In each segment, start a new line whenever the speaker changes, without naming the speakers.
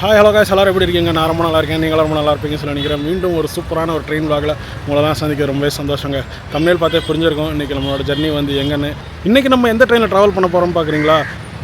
Hi hello guys எல்லோரும் எப்படி இருக்கீங்க? நான் ரொம்ப நல்லா இருக்கேன். நீங்கள் ரொம்ப நல்லா இருப்பீங்கன்னு சொல்லி நினைக்கிறேன். மீண்டும் ஒரு சூப்பரான ஒரு ட்ரெயின் vlogல உங்களை தான் சந்திக்க ரொம்பவே சந்தோஷங்க. தமிழில் பார்த்தே புரிஞ்சிருக்கும் இன்றைக்கி நம்மளோட ஜர்னி வந்து எங்கன்னு. இன்றைக்கி நம்ம எந்த ட்ரெயினில் ட்ராவல் பண்ண போகிறோம் பார்க்குறீங்களா?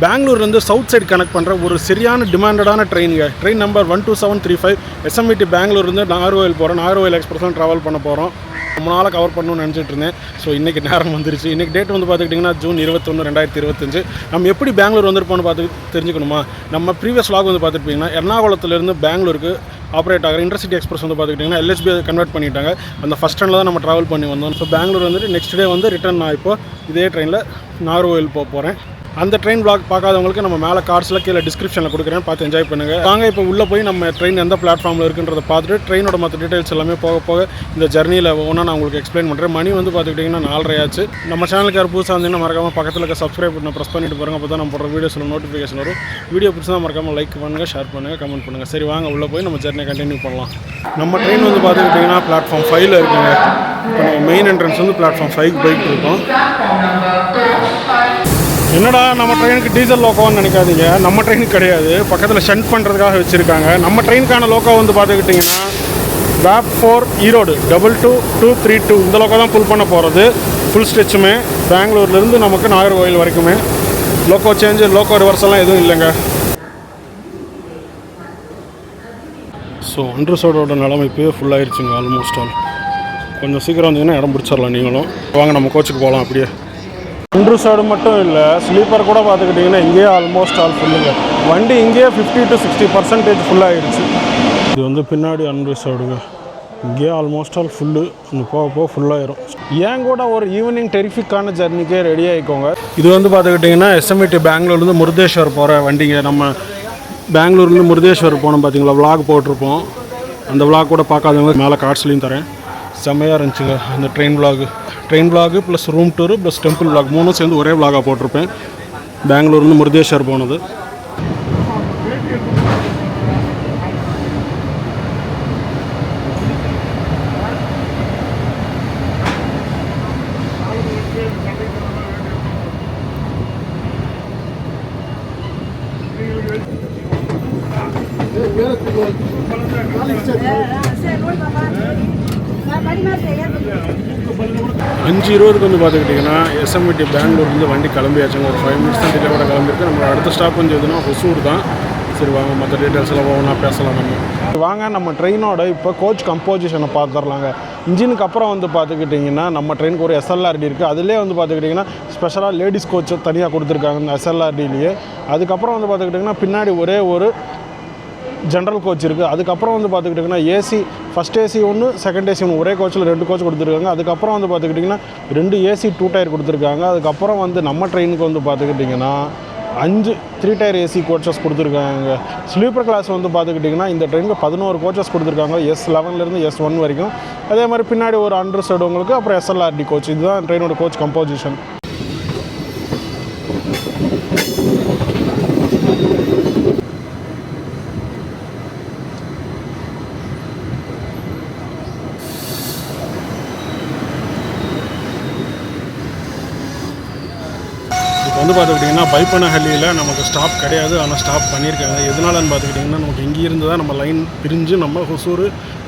பெங்களூர்லேருந்து சவுத் சைடு கனெக்ட் பண்ணுற ஒரு சரியான டிமாண்டடான ட்ரெயினுங்க. ட்ரெயின் நம்பர் 12735 SMVT பெங்களூர்லேருந்து நாகர்கோவில் போகிறோம். நாகர்கோவில் எக்ஸ்பிரஸ் ட்ராவல் பண்ண போகிறோம். ரொம்ப நாளாக கவர் பண்ணணும்னு நினச்சிட்டு இருந்தேன். ஸோ இன்றைக்கி நேரம் வந்துருச்சு. இன்றைக்கி டேட் வந்து பார்த்துக்கிட்டிங்கன்னா ஜூன் 21, 2025. நம்ம எப்படி பெங்களூர் வந்திருப்போம்னு பார்த்து தெரிஞ்சுக்கணுமா? நம்ம ப்ரீவியஸ் vlog வந்து பார்த்துருப்பீங்கன்னா எர்ணாகுளத்துலேருந்து பெங்களூருக்கு ஆப்ரேட் ஆகிற இன்டர்சிட்டி எக்ஸ்பிரஸ் வந்து பார்த்துக்கிட்டிங்கன்னா LHB கன்வெர்ட் பண்ணிட்டாங்க. அந்த ஃபஸ்ட் ட்ரெயினில் தான் நம்ம ட்ராவல் பண்ணி வந்தோம். ஸோ பெங்களூர் வந்துட்டு நெக்ஸ்ட் டே வந்து ரிட்டர்ன் நான் இப்போ இதே ட்ரெயினில் நாகர்கோவில் போக போகிறேன். அந்த ட்ரெயின் vlog பார்க்காதவங்களுக்கு நம்ம மேலே கார்ட்ஸில் கீழே டிஸ்கிரிப்ஷனில் கொடுக்குறேன், பார்த்து என்ஜாய் பண்ணுங்கள். வாங்க இப்போ உள்ளே போய் நம்ம ட்ரெயின் எந்த பிளாட்ஃபார்மில் இருக்குன்றதை பார்த்துட்டு ட்ரெயினோட மற்ற டீட்டெயில்ஸ் எல்லாமே போக போக இந்த ஜர்னியில் ஒன்றா நான் உங்களுக்கு எக்ஸ்பிளைன் பண்ணுறேன். மணி வந்து பார்த்துக்கிட்டிங்கன்னா 4:30 ஆச்சு. நம்ம சேனலுக்கு யார் புதுசாக இருந்தீங்கன்னா மறக்காமல் பக்கத்தில் இருக்க சப்ஸ்கிரைப் பண்ண ப்ரெஸ் பண்ணிட்டு பாருங்கள். அப்போ தான் நம்ம போடுற வீடியோஸில் நோட்டிஃபிகேஷன் வரும். வீடியோ பிடிச்சா மறக்காமல் லைக் பண்ணுங்கள், ஷேர் பண்ணுங்கள், கமெண்ட் பண்ணுங்கள். சரி வாங்க உள்ளே போய் நம்ம ஜர்னியை கண்டினியூ பண்ணலாம். நம்ம ட்ரெயின் வந்து பார்த்துக்கிட்டிங்கன்னா பிளாட்ஃபார்ம் 5ல் இருக்குங்க. இப்போ நம்ம மெயின் என்ட்ரன்ஸ் வந்து பிளாட்ஃபார்ம் 5 போயிட்டு இருக்கோம். என்னடா நம்ம ட்ரெயினுக்கு டீசல் லோக்கோன்னு நினைக்காதீங்க, நம்ம ட்ரெயினுக்கு கிடையாது. பக்கத்தில் ஷண்ட் பண்ணுறதுக்காக வச்சுருக்காங்க. நம்ம ட்ரெயினுக்கான லோக்கோ வந்து பார்த்துக்கிட்டிங்கன்னா VAP4 ஈரோடு 22232 இந்த லோக்கோ தான் புல் பண்ண போகிறது. ஃபுல் ஸ்ட்ரெச்சுமே பெங்களூர்லேருந்து நமக்கு நாகர்கோவில் வரைக்குமே. லோக்கோ சேஞ்சு, லோக்கோ ரிவர்ஸ் எல்லாம் எதுவும் இல்லைங்க. ஸோ அண்டர்சோடோட நிலைமை இப்போயே ஃபுல்லாகிடுச்சுங்க. ஆல்மோஸ்ட் ஆல் கொஞ்சம் சீக்கிரம் வந்தீங்கன்னா இடம் பிடிச்சிடலாம் நீங்களும். வாங்க நம்ம கோச்சுக்கு போகலாம். அப்படியே ஒன்று சைடு மட்டும் இல்லை, ஸ்லீப்பர் கூட பார்த்துக்கிட்டிங்கன்னா இங்கேயே ஆல்மோஸ்ட் ஆல் ஃபுல்லுங்க. வண்டி இங்கேயே 50 to 60% ஃபுல்லாகிடுச்சு. இது வந்து பின்னாடி அன்று சைடுங்க. இங்கேயே ஆல்மோஸ்ட் ஆல் ஃபுல்லு. இங்கே போக போக ஃபுல்லாகிடும். ஏன் கூட ஒரு ஈவினிங் டெரிஃபிக்கான ஜர்னிக்கே ரெடி ஆகிக்கோங்க. இது வந்து பார்த்துக்கிட்டிங்கன்னா SMVT பெங்களூர்லேருந்து முருதேஸ்வர் போகிற வண்டிங்க. நம்ம பெங்களூர்லேருந்து முருதேஸ்வர் போனோம் பார்த்தீங்களா, விலாக் போட்டிருப்போம். அந்த விலாக் கூட பார்க்காதவங்க மேலே கார்ட்ஸ்லையும் தரேன். செம்மையாக இருந்துச்சுங்க அந்த train vlog plus room tour plus temple vlog மூணும் சேர்ந்து ஒரே vlog போட்டிருப்பேன். பெங்களூர்லேருந்து முருதேஸ்வர் போனது. அஞ்சு 20 வந்து பார்த்துக்கிட்டிங்கன்னா SMVT பெங்களூர்லேருந்து வண்டி கிளம்பியாச்சுங்க. ஒரு 5 minutes தான் டிலேவோட கிளம்பியிருக்கு. நம்ம அடுத்த ஸ்டாப் வந்து எதுனா ஹொசூர் தான். சரி வாங்க மற்ற டீட்டெயில்ஸ் எல்லாம் ஒவ்வொன்றா பேசலாம். வாங்க நம்ம ட்ரெயினோட இப்போ கோச் கம்போசிஷனை பார்த்துடலாங்க. இன்ஜினுக்கு அப்புறம் வந்து பார்த்துக்கிட்டிங்கன்னா நம்ம ட்ரெயினுக்கு ஒரு SLRD இருக்குது. அதிலே வந்து பார்த்துக்கிட்டிங்கன்னா ஸ்பெஷலாக லேடிஸ் கோச் தனியாக கொடுத்துருக்காங்க இந்த SLRDலேயே. அதுக்கப்புறம் வந்து பார்த்துக்கிட்டிங்கன்னா பின்னாடி ஒரே ஒரு ஜென்ரல் கோச் இருக்குது. அதுக்கப்புறம் வந்து பார்த்துக்கிட்டிங்கன்னா ஏசி, ஃபஸ்ட் ஏசி ஒன்று, செகண்ட் ஏசி ஒன்று, ஒரே கோச்சில் 2 கோச் கொடுத்துருக்காங்க. அதுக்கப்புறம் வந்து பார்த்துக்கிட்டிங்கன்னா 2 AC 2 டயர் கொடுத்துருக்காங்க. அதுக்கப்புறம் வந்து நம்ம ட்ரெயினுக்கு வந்து பார்த்துக்கிட்டிங்கன்னா 5 3 டயர் AC கோச்சஸ் கொடுத்துருக்காங்க. ஸ்லீப்பர் கிளாஸ் வந்து பார்த்துக்கிட்டிங்கன்னா இந்த ட்ரெயினுக்கு 11 கோச்சஸ் கொடுத்துருக்காங்க. S11லேருந்து S1 வரைக்கும். அதே மாதிரி பின்னாடி ஒரு அண்டர் சைடு உங்களுக்கு, அப்புறம் SLRD கோச். இதுதான் ட்ரெயினோட கோச் கம்போசிஷன். வந்து பார்த்துக்கிட்டிங்கன்னா பைப்பனஹள்ளியில் நமக்கு ஸ்டாப் கிடையாது, ஆனால் ஸ்டாப் பண்ணியிருக்காங்க. எதனாலன்னு பார்த்துக்கிட்டிங்கன்னா நமக்கு இங்கேருந்து தான் நம்ம லைன் பிரிஞ்சு நம்ம ஹொசூர்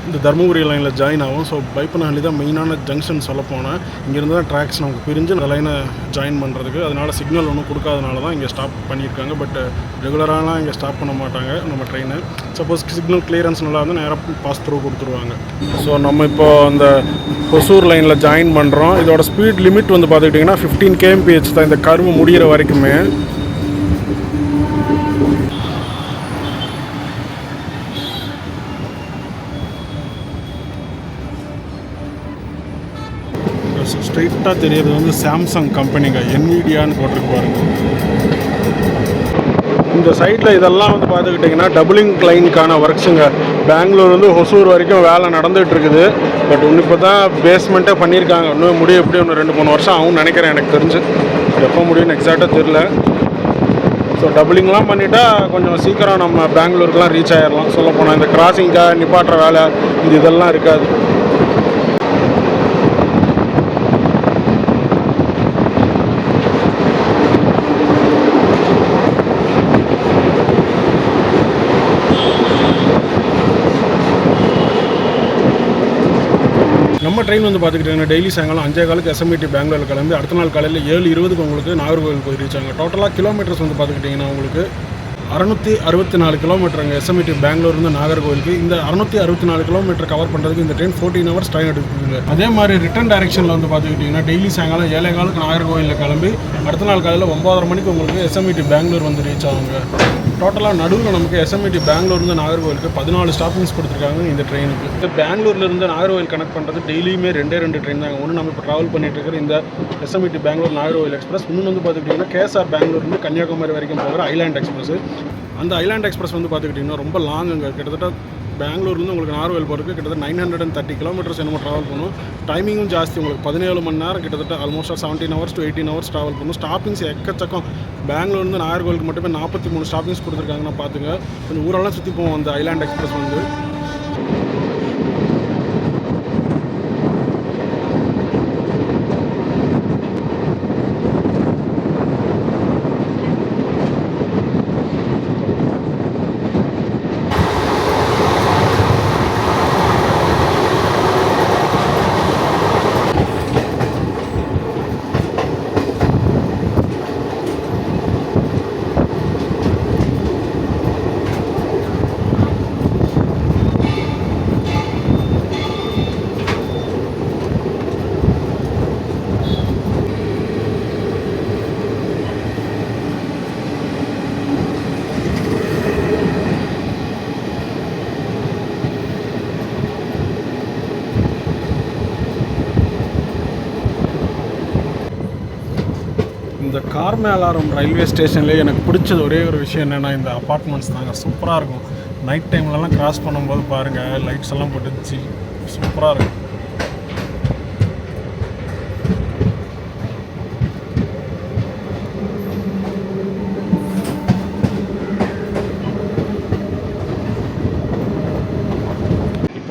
இந்த தருமபுரி லைனில் ஜாயின் ஆகும். ஸோ பைப்பனஹள்ளி தான் மெயினான ஜங்ஷன் சொல்லப்போனால். இங்கேருந்து தான் ட்ராக்ஸ் நமக்கு பிரிஞ்சு அந்த லைனை ஜாயின் பண்ணுறதுக்கு. அதனால் சிக்னல் ஒன்றும் கொடுக்காதனால தான் இங்கே ஸ்டாப் பண்ணியிருக்காங்க. பட் ரெகுலராகலாம் இங்கே ஸ்டாப் பண்ண மாட்டாங்க நம்ம ட்ரெயினை. சப்போஸ் சிக்னல் கிளியரன்ஸ் நல்லா இருந்தால் நேராக பாஸ் த்ரூ கொடுத்துருவாங்க. ஸோ நம்ம இப்போது அந்த ஹொசூர் லைனில் ஜாயின் பண்ணுறோம். இதோட ஸ்பீட் லிமிட் வந்து பார்த்துக்கிட்டிங்கன்னா 15 kmph தான் இந்த கர்வு முடிகிற வரைக்குமே. ஸ்ட்ரைட்டாக தெரியுது வந்து சாம்சங் கம்பெனிங்க, NVIDIAன்னு போட்டிருக்கு பாருங்க. இந்த சைடில் இதெல்லாம் வந்து பார்த்துக்கிட்டிங்கன்னா டபுளிங் லைனுக்கான ஒர்க்ஸுங்க. பெங்களூர் வந்து ஹொசூர் வரைக்கும் வேலை நடந்துகிட்டு இருக்குது. பட் இன்னும் இப்போ தான் பேஸ்மெண்ட்டே பண்ணியிருக்காங்க. இன்னும் முடியும் எப்படி ஒன்று 2-3 வருஷம் ஆகும்னு நினைக்கிறேன். எனக்கு தெரிஞ்சு எப்போ முடியும்னு எக்ஸாக்டாக தெரில. ஸோ டபுளிங்லாம் பண்ணிட்டா கொஞ்சம் சீக்கிரம் நம்ம பெங்களூருக்குலாம் ரீச் ஆகிடலாம். சொல்லப்போனால் இந்த கிராசிங்காக நிப்பாட்டுற வேலை இதெல்லாம் இருக்காது. நம்ம ட்ரெயின் வந்து பார்த்துக்கிட்டிங்கன்னா டெய்லி சாயங்காலம் 5:15 எஸ்எம்இடி பெங்களூர் கிளம்பி அடுத்த நாள் காலையில் 7:20 உங்களுக்கு நாகர்கோவில் போய் ரீச் ஆகும். டோட்டலாக கிலோமீட்டர்ஸ் வந்து பார்த்துக்கிட்டிங்கன்னா உங்களுக்கு 664 கிலோமீட்டருங்க எஸ்எம்இடி பெங்களூர்லேருந்து நாகர்கோவிலுக்கு. இந்த 664 கிலோமீட்டர் கவர் பண்ணுறதுக்கு இந்த ட்ரெயின் 14 ஹவர்ஸ் டைம் எடுக்குதுங்க. அதே மாதிரி ரிட்டன் டைரக்ஷனில் வந்து பார்த்துக்கிட்டிங்கன்னா டெய்லி சாயங்காலம் 7:15 நாகர்கோவிலில் கிளம்பி அடுத்த நாள் காலையில் 9:30 மணிக்கு உங்களுக்கு எஸ்எம்இடி பெங்களூர் வந்து ரீச் ஆகுங்க. டோட்டலாக நடுவில் நமக்கு எஸ்எம்இடி பெங்களூர்லேருந்து நாகர்கோவிலுக்கு 14 ஸ்டாப்பிங்ஸ் கொடுத்துருக்காங்க இந்த ட்ரெயினுக்கு. இந்த பெங்களூர்லேருந்து நாகர்கோவில் கனெக்ட் பண்ணுறது டெய்லியுமே 2 ட்ரெயின் தாங்க. ஒன்று நம்ம இப்போ ட்ராவல் பண்ணிட்டு இருக்கிற இந்த எஸ்எம்இடி பெங்களூர் நாகர்கோவில் எக்ஸ்பிரஸ், இன்னொன்று வந்து பார்த்துக்கிட்டிங்கன்னா கேஎஸ்ஆர் பெங்களூர்லேருந்து கன்னியாகுமரி வரைக்கும் போகிற ஐலாண்ட் எக்ஸ்பிரஸ். அந்த ஐலாண்ட் எக்ஸ்பிரஸ் வந்து பார்த்துக்கிட்டிங்கன்னா ரொம்ப லாங்குங்க. கிட்டத்தட்ட பெங்களூர்லேருந்து உங்களுக்கு நாகர்கோவில் போகிறதுக்கு கிட்டத்தட்ட 930 கிலோமீட்டர்ஸ் என்னமோ ட்ராவல் பண்ணும். டைமிங்கும் ஜாஸ்தி, உங்களுக்கு 17 மணி நேரம் கிட்டத்தட்ட almost 17 hours to 18 hours travel பண்ணும். ஸ்டாப்பிங்ஸ் எக்கச்சக்கம். பெங்களூர்லேருந்து நாகர்கோவிலுக்கு மட்டுமே 43 ஸ்டாப்பிங்ஸ் கொடுத்துருக்காங்கன்னா பார்த்துங்க. கொஞ்சம் ஊரெல்லாம் சுற்றி போவோம் அந்த ஐலாண்ட் எக்ஸ்பிரஸ் வந்து. இந்த கார்மேலாரம் ரயில்வே ஸ்டேஷன்லேயே எனக்கு பிடிச்சது ஒரே ஒரு விஷயம் என்னென்னா இந்த அப்பார்ட்மெண்ட்ஸ் தாங்க. சூப்பராக இருக்கும். நைட் டைம்லலாம் கிராஸ் பண்ணும்போது பாருங்கள், லைட்ஸ் எல்லாம் போட்டுச்சு, சூப்பராக இருக்கும்.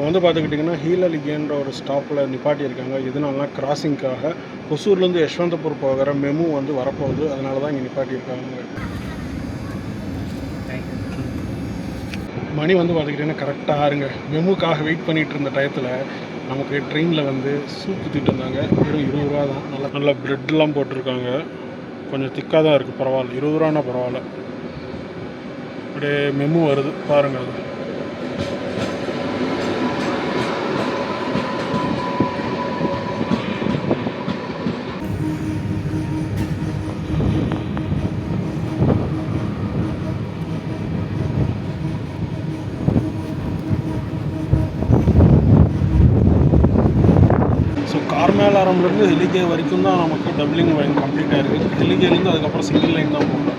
வந்து பார்த்துக்கிட்டிங்கன்னா ஹீலலிகேன்ற ஒரு ஸ்டாப்பில் நிப்பாட்டியிருக்காங்க. எதுனாலனா கிராசிங்காக ஒசூர்லேருந்து யஷ்வந்தபூர் போகிற மெமு வந்து வரப்போகுது, அதனால தான் இங்கே நிப்பாட்டியிருக்காங்க. மணி வந்து பார்த்துக்கிட்டிங்கன்னா கரெக்டாக ஆறுங்க. மெமுக்காக வெயிட் பண்ணிகிட்டு இருந்த டயத்தில் நமக்கு ட்ரெயினில் வந்து சூப் ஊற்றிட்டு இருந்தாங்க. வெறும் 20 ரூபா தான். நல்லா ப்ரெட்லாம் போட்டிருக்காங்க. கொஞ்சம் திக்காக தான் இருக்குது, பரவாயில்ல. 20 ரூபான்னா பரவாயில்ல. அப்படியே மெமு வருது பாருங்கள். அது கார்மேலாரம்லேருந்து ஹெலிகே வரைக்கும் தான் நமக்கு டபுளிங் லைன் கம்ப்ளீட்டாக இருக்குது. ஹெலிகேலேருந்து அதுக்கப்புறம் சிங்கிள் லைன் தான் போகும்.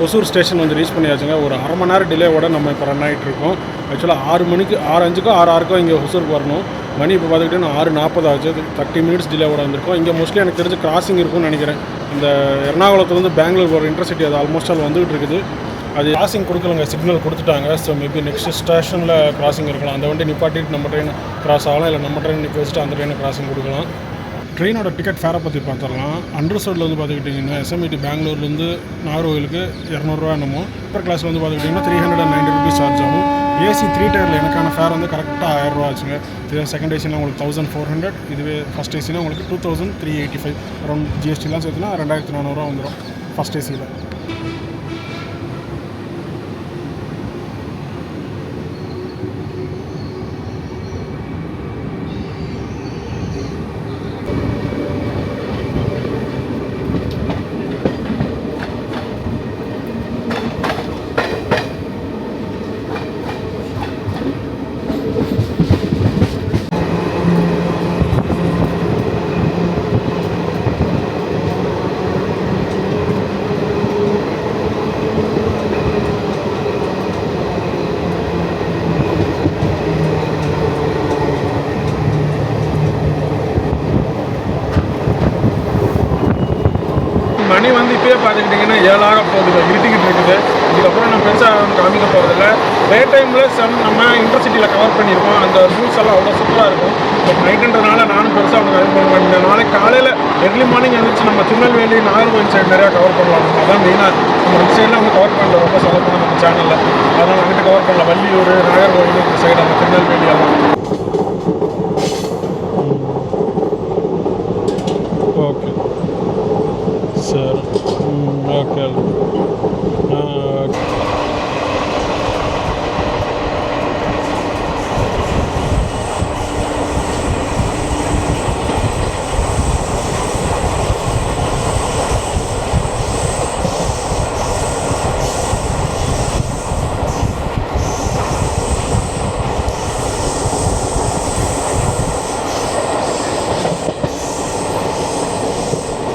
ஒசூர் ஸ்டேஷன் வந்து ரீச் பண்ணியாச்சுங்க. ஒரு அரை மணி நேரம் டிலேவோட நம்ம இப்போ ரன் ஆகிட்டுருக்கோம். ஆக்சுவலாக 6 மணிக்கு 6:05 6:06 இங்கே ஒசூருக்கு வரணும். மணி இப்போ பார்த்துக்கிட்டேன்னா 6:40 ஆச்சு. 30 மினிட்ஸ் டிலேவோட வந்திருக்கோம். இங்கே மோஸ்ட்லி எனக்கு தெரிஞ்ச கிராசிங் இருக்கும்னு நினைக்கிறேன். இந்த எர்ணாகுளத்துலேருந்து பெங்களூர் போகிற இன்டர்சிட்டி அது ஆல்மோஸ்ட் ஆல் வந்துகிட்டு இருக்குது. அது கிராசிங் கொடுக்கலங்க, சிக்னல் கொடுத்துட்டாங்க. ஸோ மேபி நெக்ஸ்ட் ஸ்டேஷனில் கிராசிங் இருக்கலாம். அந்த வண்டி நிப்பாட்டிட்டு நம்ம ட்ரெயின் கிராஸ் ஆகலாம், இல்லை நம்ம ட்ரெயின் நிற்க வச்சுட்டு அந்த ட்ரெயினை கிராசிங் கொடுக்கலாம். ட்ரெயினோட டிக்கெட் ஃபேரை பற்றி பார்த்துடலாம். அண்டர்சோடில் வந்து பார்த்துக்கிட்டிங்கன்னா எஸ்எம்இடி பெங்களூர்லேருந்து நாகர்கோவிலுக்கு 200 ரூபா என்னமோ. அப்பர் கிளாஸில் வந்து பார்த்துக்கிட்டிங்கன்னா 390 ருபீஸ் சார்ஜ் ஆகும். ஏசி 3 டயரில் எனக்கான ஃபேர் வந்து கரெக்டாக 1000 ரூபா ஆச்சுங்க. இதுவே செகண்ட் ஏசினா உங்களுக்கு 1400, இதுவே ஃபஸ்ட் ஏசினா உங்களுக்கு 2385. அரௌண்ட் ஜிஎஸ்டிலாம் சேர்த்துனா 2400 வந்துடும் ஃபஸ்ட் ஏசியில். இப்போயே பார்த்துக்கிட்டிங்கன்னா 7 ஆக போகுது, இருட்டிக்கிட்டு இருக்குது. இதுக்கப்புறம் நான் பெருசாக காமிக்க போகிறதில்ல. டே டைமில் நம்ம இன்டர்சிட்டியில் கவர் பண்ணியிருக்கோம். அந்த ரூல்ஸ் எல்லாம் அவ்வளோ சூப்பராக இருக்கும். பட் நைட்டுன்றதுனால நானும் பெருசாக அவங்க கவர் பண்ண மாட்டேன். நாளைக்கு காலையில் எர்லி மார்னிங் எழுந்திரிச்சு நம்ம திருநெல்வேலி நாகர்கோவில் சைடு நிறையா கவர் பண்ணலாம். அதான் மெயினாக நம்ம அந்த சைடில் வந்து கவர் பண்ணல, ரொம்ப செலவு பண்ண நம்ம சேனலில். அதனால் அங்கிட்ட கவர் பண்ணலாம். வள்ளியூர், நாகர்கோவில் இந்த சைடு, நம்ம திருநெல்வேலி எல்லாம். ஓகே சரி, ஓகே.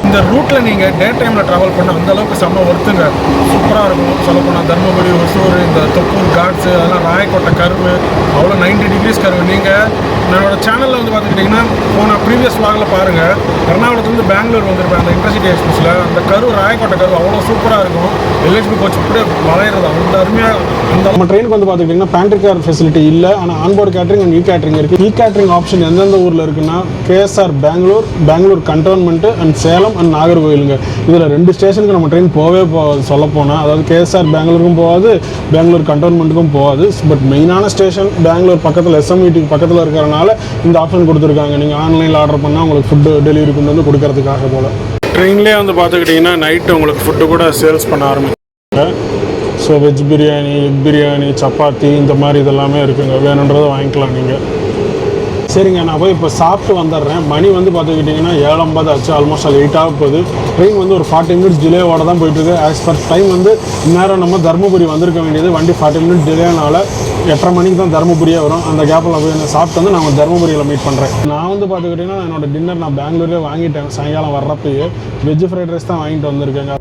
இந்த ரூட்டில் நீங்கள் டே டைமில் ட்ராவல் பண்ண அந்தளவுக்கு செம்ம ஒர்த்துங்க, சூப்பராக இருக்கும். சொல்லப்போனால் தர்மபுரி, ஒசூர், இந்த தொப்பூர் காட்ஸு, அதெல்லாம் ராயக்கோட்டை கர்வு, அவ்வளோ 90 டிகிரிஸ் கர்வு. நீங்கள் என்னோட சேனலில் வந்து பார்த்துக்கிட்டிங்கன்னா போன ப்ரீவியஸ் வாகில் பாருங்கள், எர்ணாகுளத்துலேருந்து பெங்களூர் வந்திருப்பேன் அந்த இன்டர்சிட்டி எக்ஸ்பிரஸில். அந்த கர்வு, ராயக்கோட்டை கர்வு அவ்வளோ சூப்பராக இருக்கும். எல்ஹெச்பி கோச் இப்படியே வளையிறது அந்த அருமையாக. அந்த நம்ம ட்ரெயினுக்கு வந்து பார்த்துக்கிட்டிங்கன்னா பேண்ட்ரி கார் ஃபெசிலிட்டி இல்லை, ஆனால் ஆன்போர்ட் கேட்ரிங் அண்ட் கேட்ரிங் இருக்குது. கேட்ரிங் ஆப்ஷன் எந்தெந்த ஊரில் இருக்குன்னா KSR Bangalore cantonment and Salem and நாகர்கோவிலுங்க. இதில் 2 ஸ்டேஷனுக்கு நம்ம ட்ரெயின் போகவே போகாது சொல்லப்போனால். அதாவது கேஎஸ்ஆர் பெங்களூருக்கும் போகாது, பெங்களூர் கண்டோன்மெண்ட்டுக்கும் போகாது. பட் மெயினான ஸ்டேஷன் பெங்களூர் பக்கத்தில் எஸ்எம்இடிக்கு பக்கத்தில் இருக்கிறனால இந்த ஆப்ஷன் கொடுத்துருக்காங்க. நீங்கள் ஆன்லைனில் ஆர்டர் பண்ணால் உங்களுக்கு ஃபுட்டு டெலிவரி கொண்டு வந்து கொடுக்கறதுக்காக போல். ட்ரெயின்லேயே வந்து பார்த்துக்கிட்டிங்கன்னா நைட்டு உங்களுக்கு ஃபுட்டு கூட சேல்ஸ் பண்ண ஆரம்பிச்சாங்க. So veg biryani, egg biryani, chapati இந்த மாதிரி இதெல்லாமே இருக்குங்க. வேணுன்றதை வாங்கிக்கலாம் நீங்கள். சரிங்க, நான் போய் இப்போ சாப்பிட்டு வந்துடுறேன். மணி வந்து பார்த்துக்கிட்டிங்கன்னா 7:50 ஆச்சு, ஆல்மோஸ்ட் அது 8 ஆக போகுது. ட்ரெயின் வந்து ஒரு 40 மினிட்ஸ் டிலேவோட தான் போயிட்டுருக்கு. ஆஸ் பர் டைம் வந்து இந்நேரம் நம்ம தருமபுரி வந்திருக்க வேண்டியது. வண்டி 40 மினிட்ஸ் டிலேனால 8:30 மணிக்கு தான் தருமபுரியே வரும். அந்த கேப்பில் போய் நான் சாப்பிட்டு வந்து நான் தருமபுரியில் மீட் பண்ணுறேன். நான் வந்து பார்த்துக்கிட்டிங்கன்னா என்னோடய டின்னர் நான் பெங்களூர்லேயே வாங்கிட்டேன். சாயங்காலம் வர்றப்பயே வெஜ் ஃப்ரைட் ரைஸ் தான் வாங்கிட்டு வந்திருக்கேங்க.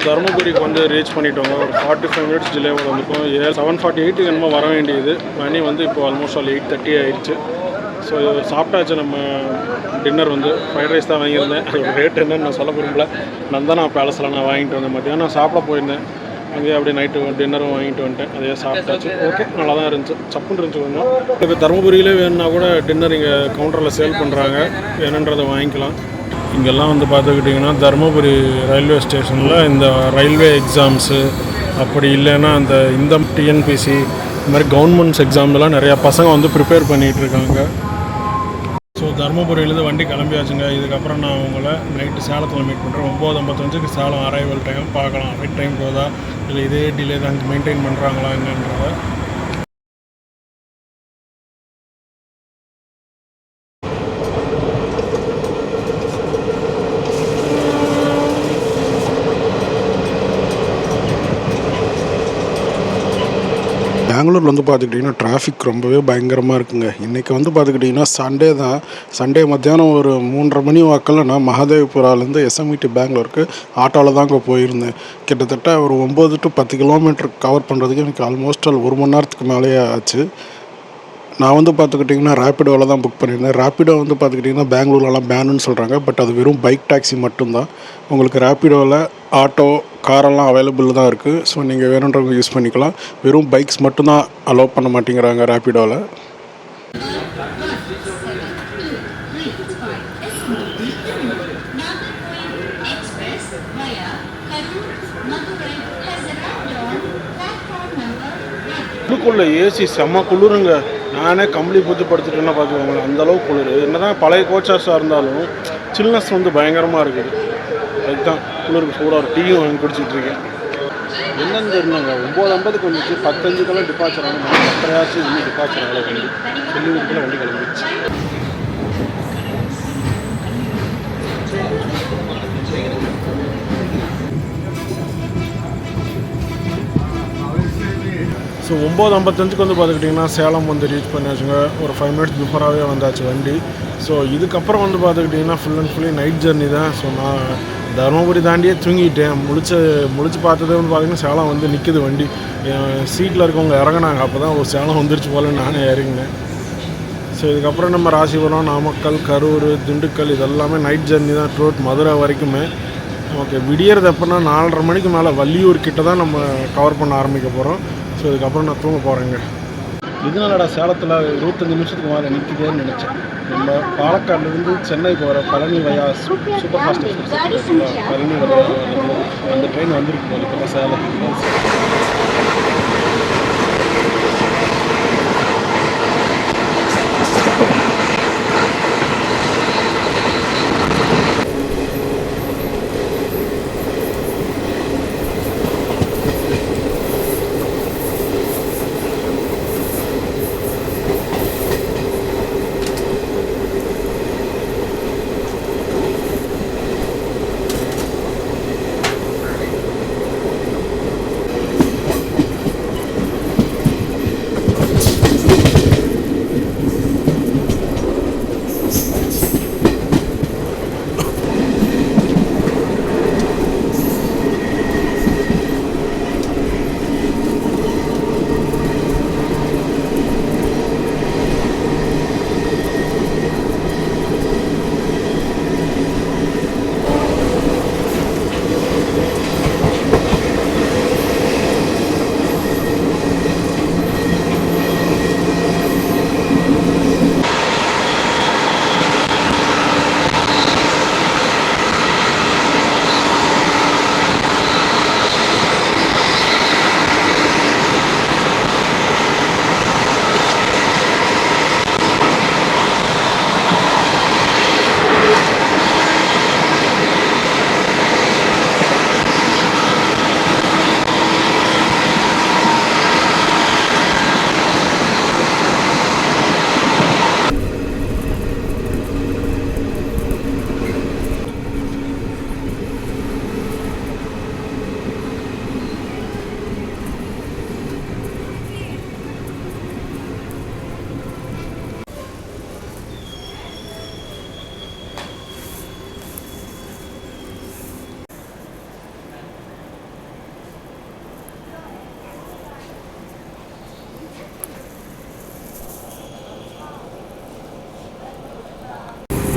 தருமபுரிக்கு வந்து ரீச் பண்ணிட்டோங்க. ஒரு 45 மினிட்ஸ் டிலேவோட வந்துருக்கோம். 7:48 என்னமோ வர வேண்டியது. மணி வந்து இப்போ ஆல்மோஸ்ட் 8:30 ஆயிடுச்சு. ஸோ சாப்பிட்டாச்சு. நம்ம டின்னர் வந்து ஃப்ரைட் ரைஸ் தான் வாங்கியிருந்தேன். அதோட ரேட் என்னன்னு நான் சொல்ல விரும்பல. நந்தனா பேலஸில் நான் வாங்கிட்டு வந்தேன். மத்தியானம் நான் சாப்பிட போயிருந்தேன். அங்கேயே அப்படியே நைட்டு டின்னரும் வாங்கிட்டு வந்துட்டேன். அதே சாப்பிட்டாச்சு. ஓகே, நல்லா தான் இருந்துச்சு. சப்புன்னு இருந்துச்சு கொஞ்சம். இப்போ தருமபுரியிலே வேணுன்னா கூட டின்னர் இங்கே கவுண்டரில் சேல் பண்ணுறாங்க. வேணுன்றதை வாங்கிக்கலாம். இங்கெல்லாம் வந்து பார்த்துக்கிட்டிங்கன்னா தருமபுரி ரயில்வே ஸ்டேஷனில் இந்த ரயில்வே எக்ஸாம்ஸு அப்படி இல்லைன்னா இந்த டிஎன்பிசி இந்த மாதிரி கவர்மெண்ட்ஸ் எக்ஸாம்லாம் நிறையா பசங்க வந்து ப்ரிப்பேர் பண்ணிகிட்ருக்காங்க. ஸோ தருமபுரியிலேருந்து வண்டி கிளம்பியாச்சுங்க. இதுக்கப்புறம் நான் உங்களை நைட்டு சேலத்தில் மீட் பண்ணுறேன். 9:55 சேலம் அரைவல் டைம் பார்க்கலாம். ரைட் டைம் போதா இல்லை இதே டிலே தான் மெயின்டைன் பண்ணுறாங்களா என்னன்றதை. பெங்களூரில் வந்து பார்த்துக்கிட்டிங்கன்னா டிராஃபிக் ரொம்பவே பயங்கரமாக இருக்குங்க. இன்றைக்கி வந்து பார்த்துக்கிட்டிங்கன்னா சண்டே தான். சண்டே மத்தியானம் ஒரு 3:30 மணி வாக்கில் நான் மகாதேவபுராலேருந்து எஸ்எம்இடி பெங்களூருக்கு ஆட்டோவில் தாங்க போயிருந்தேன். கிட்டத்தட்ட ஒரு 9 to 10 கிலோமீட்டர் கவர் பண்ணுறதுக்கு எனக்கு ஆல்மோஸ்ட் 1 மணி நேரத்துக்கு மேலேயே ஆச்சு. நான் வந்து பார்த்துக்கிட்டிங்கன்னா ரேப்பிடோவில் தான் புக் பண்ணியிருந்தேன். ரேப்பிடோ வந்து பார்த்துக்கிட்டிங்கன்னா பெங்களூர்லலாம் பேனுன்னு சொல்கிறாங்க. பட் அது வெறும் பைக் டாக்ஸி மட்டும்தான். உங்களுக்கு ரேப்பிடோவில் ஆட்டோ, காரெல்லாம் அவைலபிள் தான் இருக்குது. ஸோ நீங்கள் வேணுன்றவங்க யூஸ் பண்ணிக்கலாம். வெறும் பைக்ஸ் மட்டும்தான் அலோவ் பண்ண மாட்டேங்கிறாங்க ரேப்பிடோவில். உள்ளுக்குள்ளே ஏசி செம்ம குளிருங்க. நானே கம்பளி பூச்சி படுத்துட்டேன்னா பார்த்துக்கோங்களேன், அந்தளவுக்கு குளிர். என்ன தான் பழைய கோச்சர்ஸாக இருந்தாலும் சில்னஸ் வந்து பயங்கரமாக இருக்குது. அதுக்கு தான் குளிருக்கு சூடாக ஒரு டீயும் வாங்கி குடிச்சிட்ருக்கேன். என்னென்னு தெரியுங்க, 9:50 வந்துச்சு, 10:05 டிபார்ச்சர் ஆனால் 10:30 இன்னும் டிபார்ச்சர் ஆகலை. வண்டி சொல்லி வீட்டில் வண்டி கிளம்பிடுச்சு. ஸோ 9:55 வந்து பார்த்துக்கிட்டிங்கன்னா சேலம் வந்து ரீச் பண்ணியாச்சுங்க. ஒரு 5 மினிட்ஸ் பிஃபோராகவே வந்தாச்சு வண்டி. ஸோ இதுக்கப்புறம் வந்து பார்த்துக்கிட்டிங்கன்னா full and fully night journey தான். ஸோ நான் தருமபுரி தாண்டியே தூங்கிட்டேன். முழிச்சு பார்த்ததே வந்து பார்த்திங்கன்னா சேலம் வந்து நிற்கிது வண்டி. சீட்டில் இருக்கவங்க இறங்கினாங்க. அப்போ தான் ஒரு சேலம் வந்துருச்சு போல நானே இறங்கினேன். ஸோ இதுக்கப்புறம் நம்ம ராசிபுரம், நாமக்கல், கரூர், திண்டுக்கல் இதெல்லாமே நைட் ஜர்னி தான் த்ரூஅவுட் மதுரை வரைக்குமே. ஓகே, விடியறது எப்போனா 4:30 மணிக்கு மேலே வள்ளியூர் கிட்ட தான் நம்ம கவர் பண்ண ஆரம்பிக்க போகிறோம். ஸோ இதுக்கப்புறம் நான் தூங்க போகிறேங்க. இதனாலடா சேலத்தில் 25 நிமிஷத்துக்கு மேலே நிற்கிதேன்னு நினச்சேன். நம்ம பாலக்காடுலேருந்து சென்னை போகிற பழனி வயா சூப்பர் ஃபாஸ்ட் எக்ஸ்பிரஸ் பழனி வயா அந்த ட்ரெயின் வந்துருக்கு போல இப்போ சேலத்துக்கு.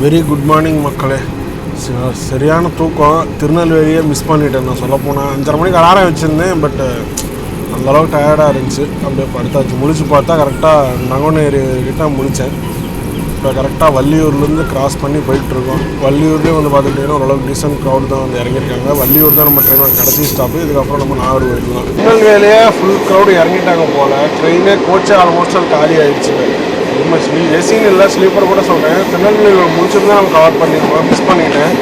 வெரி குட் மார்னிங் மக்களே. சரியான தூக்கம். திருநெல்வேலியை மிஸ் பண்ணிட்டேன். நான் சொல்லப்போனால் 5:30 மணிக்கு அலாரம் வச்சுருந்தேன். பட் அந்தளவுக்கு டயர்டாக இருந்துச்சு. அப்படியே படுத்தாச்சு. முழிச்சு பார்த்தா கரெக்டாக நங்கநேரி கிட்ட முழித்தேன். இப்போ கரெக்டாக வள்ளியூர்லேருந்து கிராஸ் பண்ணி போயிட்டுருக்கோம். வள்ளியூர்லேயே வந்து பார்த்துக்கிட்டிங்கன்னா ஓரளவுக்கு டீசன்ட் க்ரௌட் தான் வந்து இறங்கியிருக்காங்க. வள்ளியூர் தான் நம்ம ட்ரெயினோட கடைசி ஸ்டாப்பு. இதுக்கப்புறம் நம்ம நாகர்கோவில் தான். திருநெல்வேலியே ஃபுல் க்ரௌடு இறங்கிட்டாங்க போல். ட்ரெயினே கோச்சே ஆல்மோஸ்ட் காலி ஆகிடுச்சு. ரொம்ப ஏசின்னு இல்லை, ஸ்லீப்பர் கூட சொல்கிறேன். திருநெல்வேலி முடிச்சிருந்தா நம்ம கவர் பண்ணியிருக்கோம். மிஸ் பண்ணிட்டேன்.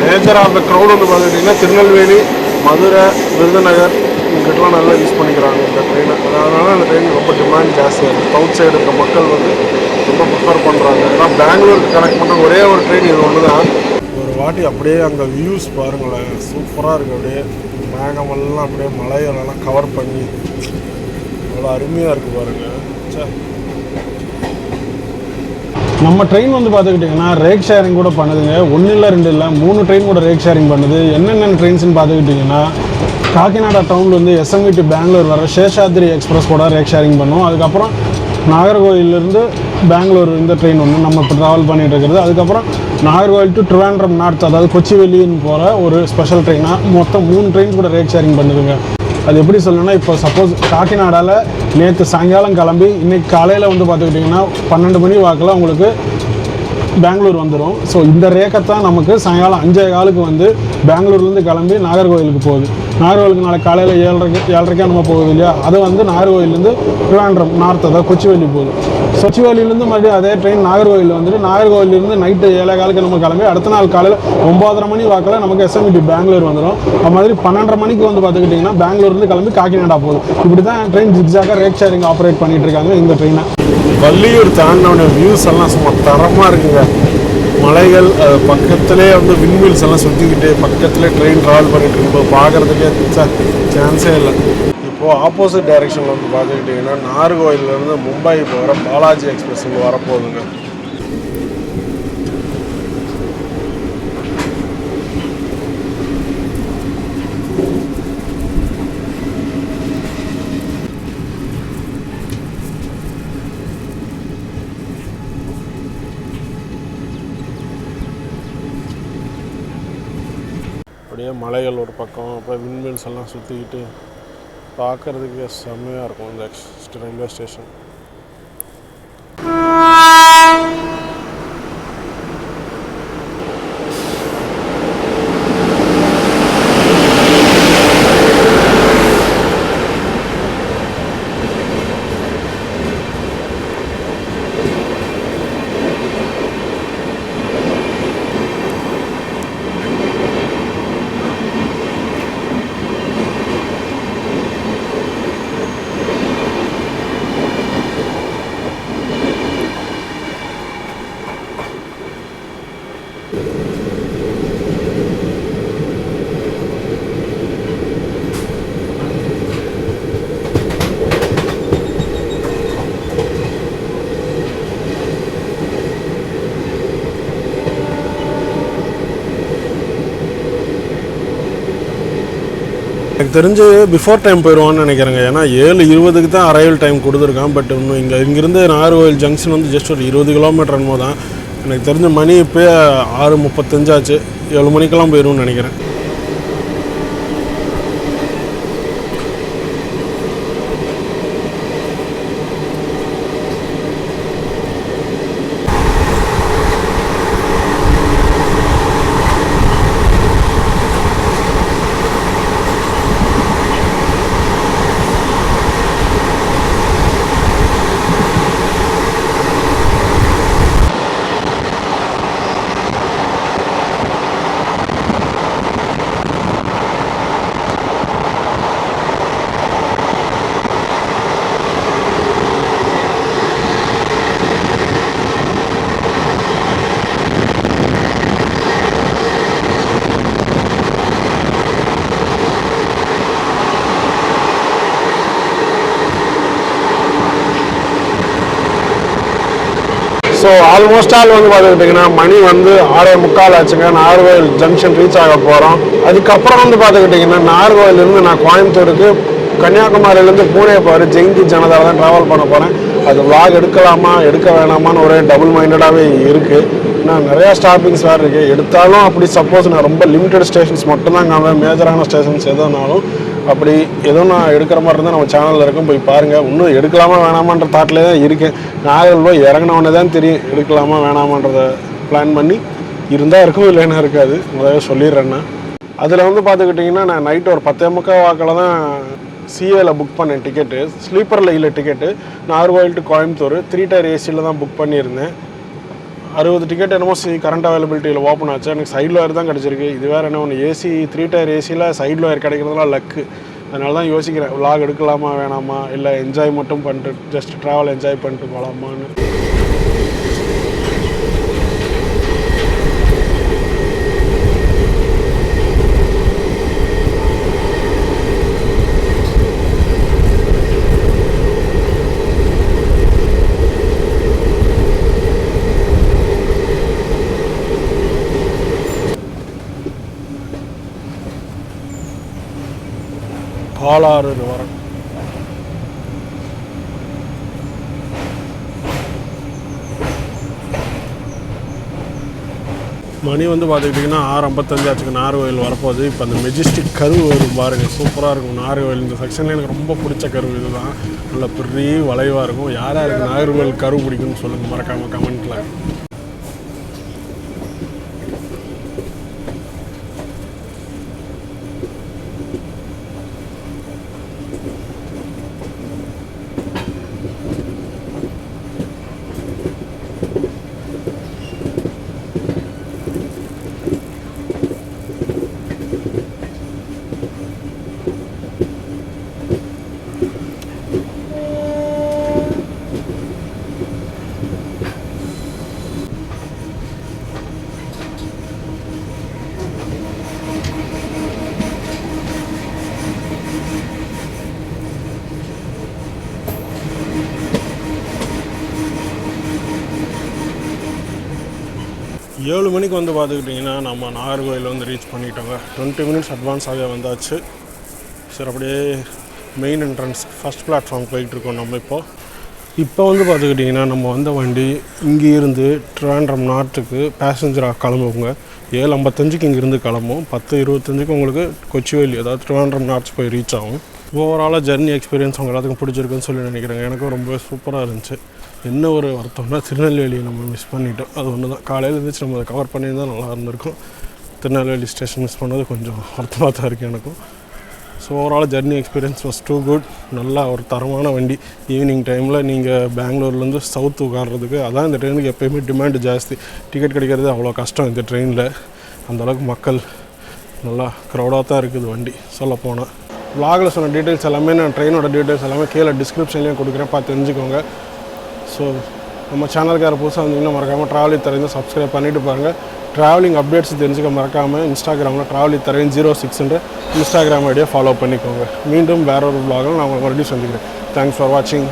மேஜராக அந்த க்ரௌட் வந்து பார்த்துக்கிட்டிங்கன்னா திருநெல்வேலி, மதுரை, விருதுநகர் இங்கிட்டலாம் நல்லா யூஸ் பண்ணிக்கிறாங்க இந்த ட்ரெயினை. அதனால அந்த ட்ரெயின் ரொம்ப டிமாண்ட் ஜாஸ்தியாக இருக்குது. சவுத் சைடு இருக்க மக்கள் வந்து ரொம்ப ப்ரிஃபர் பண்ணுறாங்க. ஏன்னா பெங்களூருக்கு கனெக்ட் பண்ணுற ஒரே ஒரு ட்ரெயின் இது ஒன்று தான். ஒரு வாட்டி அப்படியே அங்கே வியூஸ் பாருங்களேன், சூப்பராக இருக்குது. அப்படியே மேகமெல்லாம் அப்படியே மலைகளெல்லாம் கவர் பண்ணி அவ்வளோ அருமையாக இருக்குது பாருங்கள். சார் நம்ம ட்ரெயின் வந்து பார்த்துக்கிட்டிங்கன்னா ரேக் ஷேரிங் கூட பண்ணுதுங்க. 1 இல்லை 2 இல்லை 3 ட்ரெயின் கூட ரேக் ஷேரிங் பண்ணுது. என்னென்ன ட்ரெயின்ஸ்னு பார்த்துக்கிட்டிங்கன்னா காக்கிநாடா டவுன்லேருந்து எஸ்எம்வி டு பெங்களூர் வர சேஷாத்ரி எக்ஸ்பிரஸ் கூட ரேக் ஷேரிங் பண்ணும். அதுக்கப்புறம் நாகர்கோவிலேருந்து பெங்களூர் இந்த ட்ரெயின் ஒன்று நம்ம இப்போ ட்ராவல் பண்ணிகிட்டு இருக்கிறது. அதுக்கப்புறம் நாகர்கோவில் டு ட்ரிவாண்ட்ரம் நார்த், அதாவது கொச்சிவெளின்னு போகிற ஒரு ஸ்பெஷல் ட்ரெயினாக மொத்தம் 3 ட்ரெயின்ஸ் கூட ரேக் ஷேரிங் பண்ணுதுங்க. அது எப்படி சொல்லணும்னா, இப்போ சப்போஸ் காக்கிநாடாவில் நேற்று சாயங்காலம் கிளம்பி இன்றைக்கி காலையில் வந்து பார்த்துக்கிட்டிங்கன்னா 12 மணி வாக்கில் உங்களுக்கு பெங்களூர் வந்துடும். ஸோ இந்த ரேக்கத்தான் நமக்கு சாயங்காலம் 5:15 வந்து பெங்களூர்லேருந்து கிளம்பி நாகர்கோவிலுக்கு போகுது. நாகர்கோவிலுக்கு நாளைக்கு காலையில் 7:30 நம்ம போகுது இல்லையா, அது வந்து நாகர்கோவிலேருந்து ட்ரிவாண்ட்ரம் நார்த், அதாவது கொச்சிவெளி போகுது. கொச்சிவெளியிலேருந்து மறுபடியும் அதே ட்ரெயின் நாகர்கோவில் வந்துட்டு நாகர்கோவிலேருந்து நைட்டு 7:15 நம்ம கிளம்பி அடுத்த நாள் காலையில் 9:30 மணி வாக்கில் நமக்கு எஸ்எம்டி பெங்களூர் வந்துடும். அது மாதிரி 12:30 மணிக்கு வந்து பார்த்துக்கிட்டிங்கன்னா பெங்களூர்லேருந்து கிளம்பி காக்கிநாடா போகுது. இப்படி தான் ட்ரெயின் ஜிக்ஸாக ரேக் ஷேரிங் ஆப்ரேட் பண்ணிகிட்டு இருக்காங்க இந்த ட்ரெயினை. வள்ளியூர் தாண்டின வியூஸ் எல்லாம் சும்மா தரமாக இருக்குங்க. மலைகள், பக்கத்துலேயே வந்து விண்வீல்ஸ் எல்லாம் சுற்றிக்கிட்டு பக்கத்துலேயே ட்ரெயின் ட்ராவல் பண்ணிகிட்டு இருக்கும்போது பார்க்குறதுக்கே சான்ஸே இல்லை. இப்போ
இப்போது ஆப்போசிட் டைரெக்ஷனில் வந்து பார்த்துக்கிட்டிங்கன்னா நாகர்கோவிலேருந்து மும்பை போகிற பாலாஜி எக்ஸ்பிரஸ் இங்கே வரப்போகுதுங்க. அப்படியே மலைகள் ஒரு பக்கம், அப்புறம் விண்மில்ஸ் எல்லாம் சுற்றிக்கிட்டு பார்க்குறதுக்கு செம்மையாக இருக்கும் இந்த ரயில்வே ஸ்டேஷன். எனக்கு தெரிஞ்சு பிஃபோர் டைம் போயிடுவான்னு நினைக்கிறேங்க. ஏன்னா 7:20 தான் அரைவல் டைம் கொடுத்துருக்கான். பட் இன்னும் இங்கேருந்து நாகர்கோவில் ஜங்ஷன் வந்து ஜஸ்ட் ஒரு 20 கிலோமீட்டர் என்னமோ தான். எனக்கு தெரிஞ்ச மணி இப்போ 6:35 ஆச்சு. 7 மணிக்கெல்லாம் போயிடும்னு நினைக்கிறேன். ஸோ ஆல்மோஸ்ட் ஆல் வந்து பார்த்துக்கிட்டிங்கன்னா மணி வந்து 6:45 ஆச்சுங்க. நாகர்கோவில் ஜங்ஷன் ரீச் ஆக போகிறோம். அதுக்கப்புறம் வந்து பார்த்துக்கிட்டிங்கன்னா நாகர்கோவிலேருந்து நான் கோயம்புத்தூருக்கு, கன்னியாகுமரியிலேருந்து பூனே போகிற ஜெயந்தி ஜனதாவில் தான் ட்ராவல் பண்ண போகிறேன். அது விளாக் எடுக்கலாமா எடுக்க வேணாமான்னு ஒரே டபுள் மைண்டடாகவே இருக்குது. நான் நிறையா ஸ்டாப்பிங்ஸ் வேறு இருக்குது. எடுத்தாலும் அப்படி சப்போஸ் நான் ரொம்ப லிமிட்டட் ஸ்டேஷன்ஸ் மட்டும்தான் காமிப்பேன். மேஜரான ஸ்டேஷன்ஸ் எதுனாலும் அப்படி எதுவும் நான் எடுக்கிற மாதிரி இருந்தால் நம்ம சேனலில் இருக்கும், போய் பாருங்கள். இன்னும் எடுக்கலாமா வேணாமான்ற தாட்லேயே தான் இருக்கேன். நாகர்கோவில் போய் இறங்கினவொன்னே தான் தெரியும் எடுக்கலாமா வேணாமான்றதை பிளான் பண்ணி இருந்தால் இருக்கும், இல்லைன்னா இருக்காது. முதல்ல சொல்லிடுறேன்னா அதில் வந்து பார்த்துக்கிட்டிங்கன்னா நான் நைட்டு ஒரு 10:45 வாக்கில் தான் சிஏல புக் பண்ணேன் டிக்கெட்டு. ஸ்லீப்பரில் இல்லை ticket. Nagercoil to Coimbatore 3 tier ஏசியில் தான் புக் பண்ணியிருந்தேன். 60 டிக்கெட் என்னமோ கரண்ட் அவைலபிலிட்டியில் ஓப்பன் ஆச்சு. எனக்கு சைட் லோயர் தான் கிடச்சிருக்கு. இது வேறு என்ன ஒன்று ஏசி 3 tier ஏசியில் சைட் லோயர் கிடைக்கிறதுலாம் லக்கு. அதனால தான் யோசிக்கிறேன் விளாக் எடுக்கலாமா வேணாமா, இல்லை என்ஜாய் மட்டும் பண்ணிட்டு ஜஸ்ட் ட்ராவல் என்ஜாய் பண்ணிட்டு போகலாமான்னு. பாலாறு வரம் மணி வந்து பார்த்துக்கிட்டிங்கன்னா 6:55 ஆச்சுக்கு நாகர்கோவில் வரப்போகுது. இப்போ அந்த மெஜிஸ்டிக் கருவு வரும் பாருங்கள், சூப்பராக இருக்கும். நாகர்கோவில் இந்த செக்ஷனில் எனக்கு ரொம்ப பிடிச்ச கருவு இது தான். நல்ல பெரிய வளைவாக இருக்கும். யாருக்கு நாகர்கோவில் கருவு பிடிக்கும்னு சொல்லுங்கள் மறக்காமல் கமெண்ட்டில்.
7 மணிக்கு வந்து பார்த்துக்கிட்டிங்கன்னா நம்ம நாகர்கோவில் வந்து ரீச் பண்ணிட்டோங்க. 20 மினிட்ஸ் அட்வான்ஸாகவே வந்தாச்சு. சரி, அப்படியே மெயின் என்ட்ரன்ஸ் ஃபஸ்ட் பிளாட்ஃபார்ம் போயிட்டுருக்கோம் நம்ம இப்போ வந்து பார்த்துக்கிட்டிங்கன்னா நம்ம வந்த வண்டி இங்கேருந்து ட்ரிவாண்ட்ரம் நார்த்துக்கு பேசஞ்சராக கிளம்புவோங்க. 7:55 இங்கேருந்து கிளம்பும். 10:25 உங்களுக்கு கொச்சிவேலி அதாவது ட்ரிவாண்ட்ரம் நார்த்ஸ் போய் ரீச் ஆகும். ஓவராலாக ஜர்னி எக்ஸ்பீரியன்ஸ் அவங்க எல்லாத்துக்கும் பிடிச்சிருக்குன்னு சொல்லி நினைக்கிறேங்க. எனக்கும் ரொம்ப சூப்பராக இருந்துச்சு. என்ன ஒரு வருத்தம்னா திருநெல்வேலியை நம்ம மிஸ் பண்ணிட்டோம். அது ஒன்று தான். காலையில் இருந்துச்சு நம்ம அதை கவர் பண்ணியிருந்தால் நல்லா இருந்திருக்கும். திருநெல்வேலி ஸ்டேஷன் மிஸ் பண்ணது கொஞ்சம் வருத்தமாக தான் இருக்குது எனக்கும். So overall journey experience was too good. நல்லா ஒரு தரமான வண்டி. ஈவினிங் டைமில் நீங்கள் பெங்களூர்லேருந்து சவுத் உட்கார்றதுக்கு அதான் இந்த ட்ரெயினுக்கு எப்போயுமே டிமாண்டு ஜாஸ்தி. டிக்கெட் கிடைக்கிறது அவ்வளோ கஷ்டம் இந்த ட்ரெயினில். அந்தளவுக்கு மக்கள் நல்லா க்ரௌடாக தான் இருக்குது வண்டி சொல்லப்போனால். vlogல சொன்ன டீட்டெயில்ஸ் எல்லாமே நான் ட்ரெயினோட டீட்டெயில்ஸ் எல்லாமே கீழே டிஸ்கிரிப்ஷன்லேயும் கொடுக்குறேன், பார்த்து தெரிஞ்சுக்கோங்க. ஸோ நம்ம சேனலுக்கு யாரும் புதுசாக வந்தீங்கன்னா மறக்காமல் ட்ராவல் வித் தரேன் சப்ஸ்கிரைப் பண்ணிவிட்டு பாருங்கள். ட்ராவலிங் அப்டேட்ஸ் தெரிஞ்சுக்க மறக்காமல் இன்ஸ்டாகிராமில் ட்ராவல் வித் தரேன் 06 இன்ஸ்டாகிராம் ஐடியா ஃபாலோ பண்ணிக்கோங்க. மீண்டும் வேற ஒரு vlogல நான் உங்களை மறுபடியும் சந்திக்கிறேன். தேங்க்ஸ் ஃபார் வாட்சிங்.